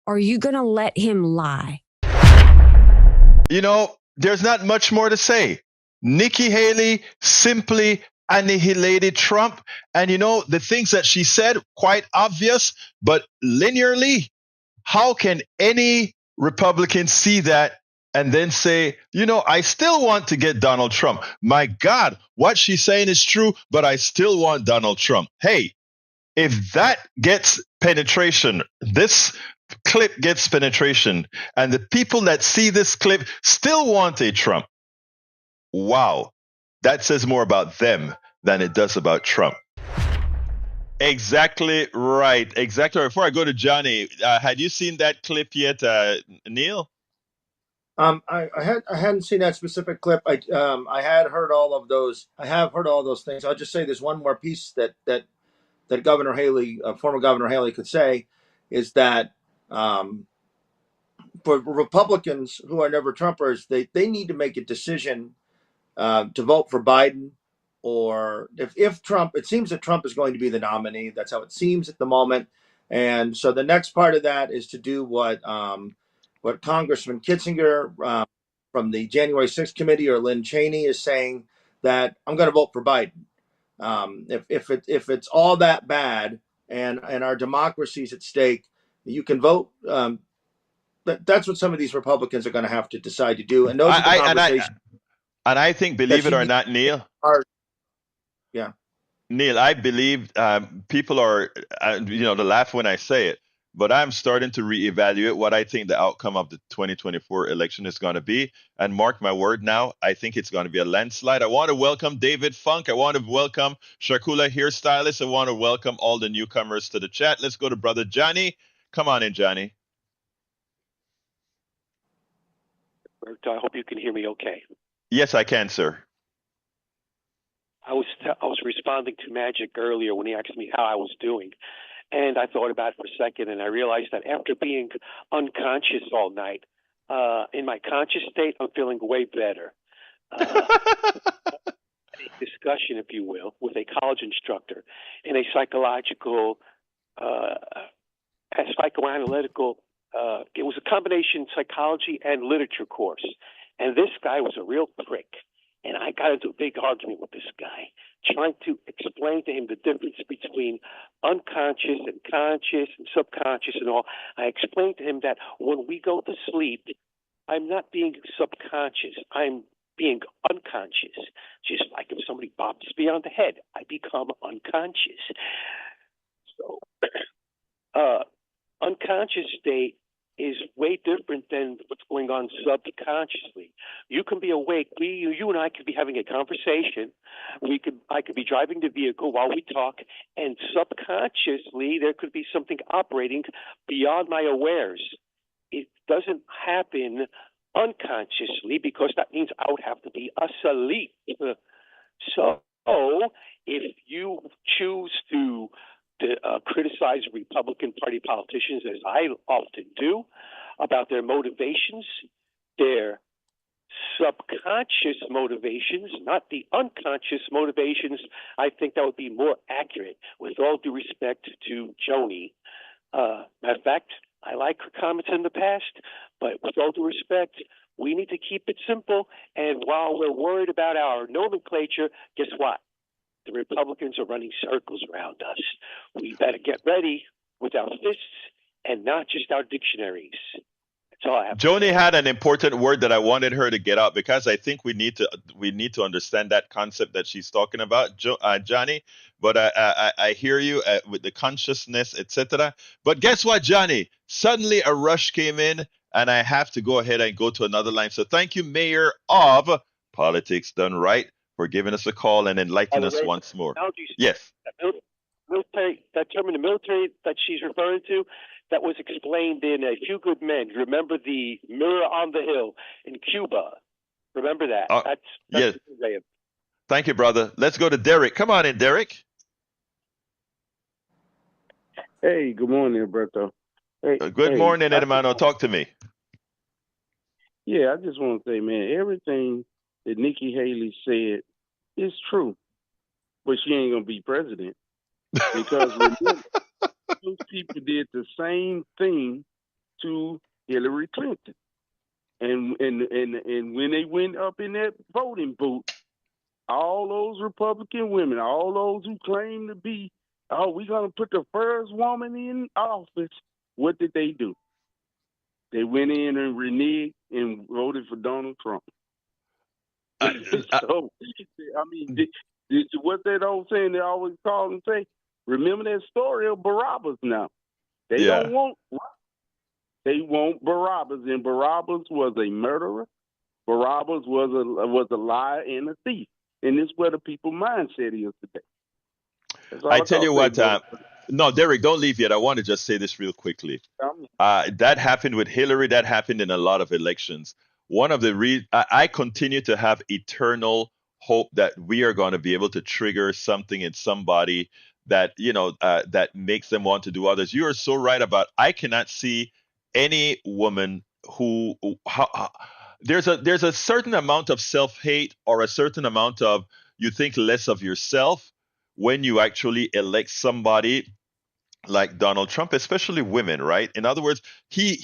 are you going to let him lie? You know, there's not much more to say. Nikki Haley simply annihilated Trump. And you know, the things that she said, quite obvious, but linearly, how can any Republican see that and then say, you know, I still want to get Donald Trump. My God, what she's saying is true, but I still want Donald Trump. Hey, if that gets penetration, this clip gets penetration, and the people that see this clip still want a Trump, wow, that says more about them than it does about Trump. Exactly right. Exactly right. Before I go to Johnny, had you seen that clip yet, Neil? I hadn't seen that specific clip. I had heard all of those. I have heard all those things. I'll just say there's one more piece that Governor Haley, former Governor Haley, could say, is that for Republicans who are never Trumpers, they need to make a decision to vote for Biden, or if Trump. It seems that Trump is going to be the nominee. That's how it seems at the moment. And so the next part of that is to do what Congressman Kitzinger from the January 6th committee, or Lynn Cheney, is saying, that I'm going to vote for Biden. If it's all that bad and our democracy's at stake, you can vote. That's what some of these Republicans are going to have to decide to do. And those are the conversations. And I think, believe it or not, Neil. Yeah. Neil, I believe people are, to laugh when I say it, but I'm starting to reevaluate what I think the outcome of the 2024 election is going to be. And mark my word now, I think it's going to be a landslide. I want to welcome David Funk. I want to welcome Shakula Hairstylist. I want to welcome all the newcomers to the chat. Let's go to Brother Johnny. Come on in, Johnny. I hope you can hear me okay. Yes, I can, sir. I was responding to Magic earlier when he asked me how I was doing. And I thought about it for a second, and I realized that after being unconscious all night, in my conscious state, I'm feeling way better. discussion, if you will, with a college instructor in a psychological, psychoanalytical. It was a combination psychology and literature course, and this guy was a real prick. And I got into a big argument with this guy, trying to explain to him the difference between unconscious and conscious and subconscious and all. I explained to him that when we go to sleep, I'm not being subconscious. I'm being unconscious. Just like if somebody bops me on the head, I become unconscious. So, unconscious state is way different than what's going on subconsciously. You can be awake. You and I could be having a conversation. I could be driving the vehicle while we talk, and subconsciously there could be something operating beyond my awares. It doesn't happen unconsciously because that means I would have to be asleep. So if you choose to criticize Republican Party politicians, as I often do, about their motivations, their subconscious motivations, not the unconscious motivations, I think that would be more accurate. With all due respect to Joni, matter of fact, I like her comments in the past, but with all due respect, we need to keep it simple. And while we're worried about our nomenclature, guess what? The Republicans are running circles around us. We better get ready with our fists and not just our dictionaries. That's all I have. Joni had an important word that I wanted her to get out because I think we need to understand that concept that she's talking about, Johnny. But I hear you with the consciousness, etc. But guess what, Johnny? Suddenly a rush came in, and I have to go ahead and go to another line. So thank you, Mayor of Politics Done Right, for giving us a call and enlightening us once more. Yes. That term in the military that she's referring to, that was explained in A Few Good Men. Remember the mirror on the hill in Cuba? Remember that? That's yes. Thank you, brother. Let's go to Derek. Come on in, Derek. Hey, good morning, Roberto. Good morning, hermano. Talk to me. Yeah, I just want to say, man, everything that Nikki Haley said is true, but she ain't gonna be president because remember, those people did the same thing to Hillary Clinton, and when they went up in that voting booth, all those Republican women, all those who claim to be, we're gonna put the first woman in office. What did they do? They went in and reneged and voted for Donald Trump. So, I mean, what that old saying they always call and say, remember that story of Barabbas now. They don't want, they want Barabbas, and Barabbas was a murderer. Barabbas was a liar and a thief. And this is where the people's mindset is today. I tell you what, no, Derek, don't leave yet. I want to just say this real quickly. That happened with Hillary. That happened in a lot of elections. One of the I continue to have eternal hope that we are going to be able to trigger something in somebody that that makes them want to do others. You are so right about. I cannot see any woman who there's a certain amount of self-hate or a certain amount of you think less of yourself when you actually elect somebody like Donald Trump, especially women, right? In other words, he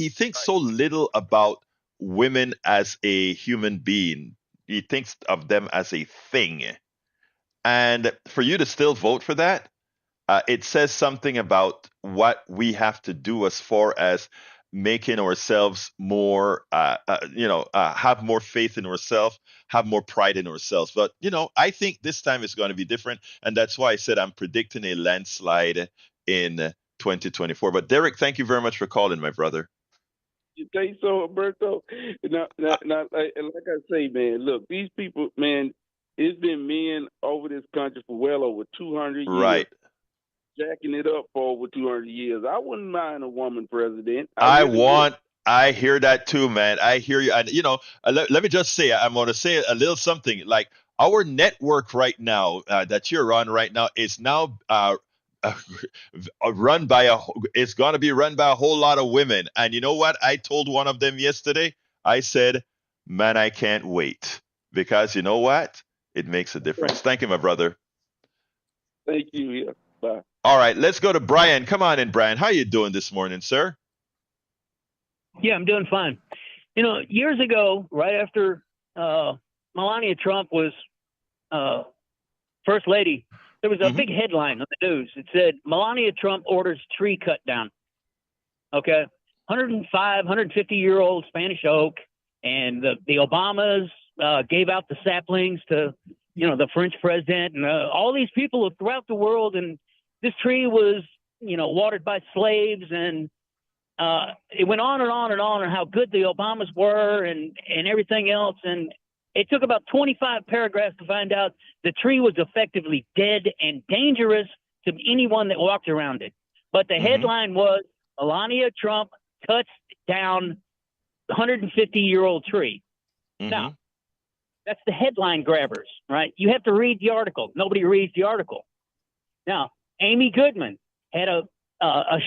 thinks so little about women as a human being. He thinks of them as a thing. And for you to still vote for that, it says something about what we have to do as far as making ourselves more, have more faith in ourselves, have more pride in ourselves. But, I think this time is going to be different. And that's why I said I'm predicting a landslide in 2024. But Derek, thank you very much for calling, my brother. You think so, Alberto? Now, like I say, man, look, these people, man, it's been men over this country for well over 200 years. Right. Jacking it up for over 200 years. I wouldn't mind a woman president. I hear that too, man. I hear you. And, let me just say, I'm going to say a little something like our network right now that you're on right now is now it's going to be run by a whole lot of women. And you know what? I told one of them yesterday, I said, man, I can't wait. because you know what? It makes a difference. Thank you, my brother. Thank you. Yeah. Bye. All right, let's go to Brian. Come on in, Brian. How you doing this morning, sir? Yeah, I'm doing fine. You know, years ago, right after Melania Trump was first lady, there was a big headline on the news. It said, Melania Trump orders tree cut down. Okay. 105, 150-year-old Spanish oak. And the Obamas gave out the saplings to, you know, the French president and all these people throughout the world. And this tree was, you know, watered by slaves. And it went on and on and on how good the Obamas were and everything else. And it took about 25 paragraphs to find out the tree was effectively dead and dangerous to anyone that walked around it. But the headline was Melania Trump cuts down 150-year-old tree. Now, that's the headline grabbers, right? You have to read the article. Nobody reads the article. Now, Amy Goodman had a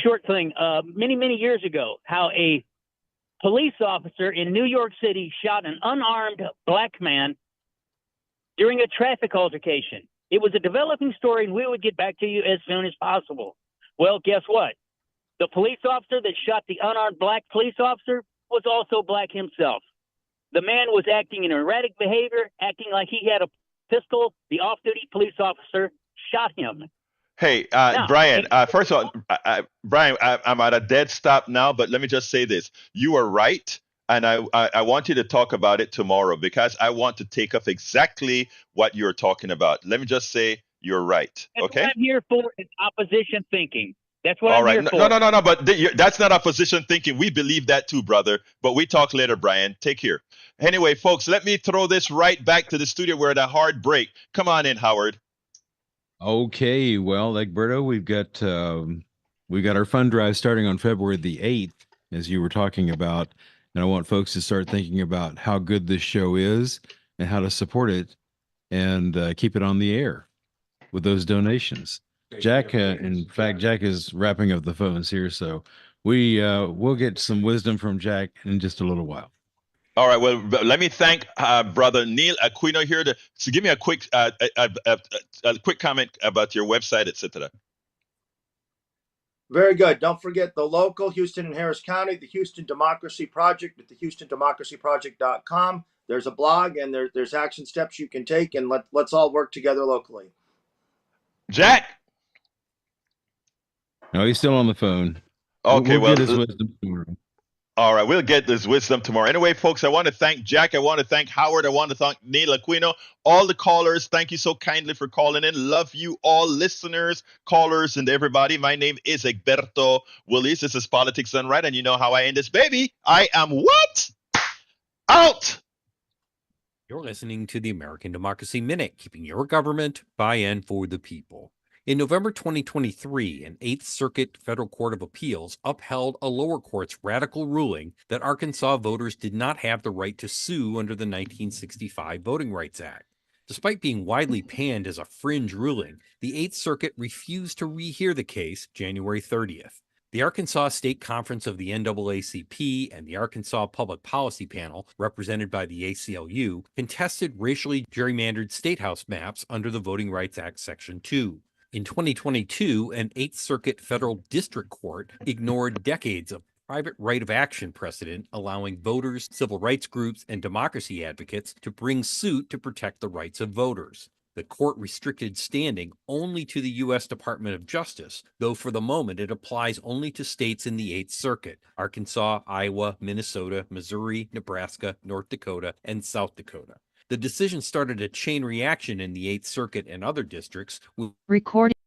short thing many, many years ago, how a police officer in New York City shot an unarmed black man during a traffic altercation. It was a developing story, and we would get back to you as soon as possible. Well, guess what? The police officer that shot the unarmed black police officer was also black himself. The man was acting in erratic behavior, acting like he had a pistol. The off-duty police officer shot him. Hey, Brian, first of all, Brian, I'm at a dead stop now, but let me just say this. You are right, and I want you to talk about it tomorrow because I want to take up exactly what you're talking about. Let me just say you're right, okay? What I'm here for is opposition thinking. That's what All I'm right. here No, for. no, but that's not opposition thinking. We believe that too, brother. But we talk later, Brian. Take care. Anyway, folks, let me throw this right back to the studio. We're at a hard break. Come on in, Howard. Okay, well, Egberto, we've got our fund drive starting on February the 8th, as you were talking about, and I want folks to start thinking about how good this show is and how to support it and keep it on the air with those donations. Jack, in fact, Jack is wrapping up the phones here, so we'll get some wisdom from Jack in just a little while. All right. Well, let me thank Brother Neil Aquino here to give me a quick comment about your website, etc. Very good. Don't forget the local Houston and Harris County, the Houston Democracy Project at the HoustonDemocracyProject.com. There's a blog and there's action steps you can take, and let's all work together locally. Jack. No, he's still on the phone. Okay, we'll get his wisdom tomorrow. All right, we'll get this wisdom tomorrow. Anyway, folks, I want to thank Jack. I want to thank Howard. I want to thank Neil Aquino. All the callers, thank you so kindly for calling in. Love you all, listeners, callers, and everybody. My name is Egberto Willis. This is Politics Done Right, and you know how I end this, baby. I am what? Out! You're listening to the American Democracy Minute, keeping your government by and for the people. In November 2023, an Eighth Circuit Federal Court of Appeals upheld a lower court's radical ruling that Arkansas voters did not have the right to sue under the 1965 Voting Rights Act. Despite being widely panned as a fringe ruling, the Eighth Circuit refused to rehear the case January 30th. The Arkansas State Conference of the NAACP and the Arkansas Public Policy Panel, represented by the ACLU, contested racially gerrymandered statehouse maps under the Voting Rights Act Section 2. In 2022, an Eighth Circuit Federal District Court ignored decades of private right of action precedent, allowing voters, civil rights groups, and democracy advocates to bring suit to protect the rights of voters. The court restricted standing only to the U.S. Department of Justice, though for the moment it applies only to states in the Eighth Circuit: Arkansas, Iowa, Minnesota, Missouri, Nebraska, North Dakota, and South Dakota. The decision started a chain reaction in the Eighth Circuit and other districts. Recording.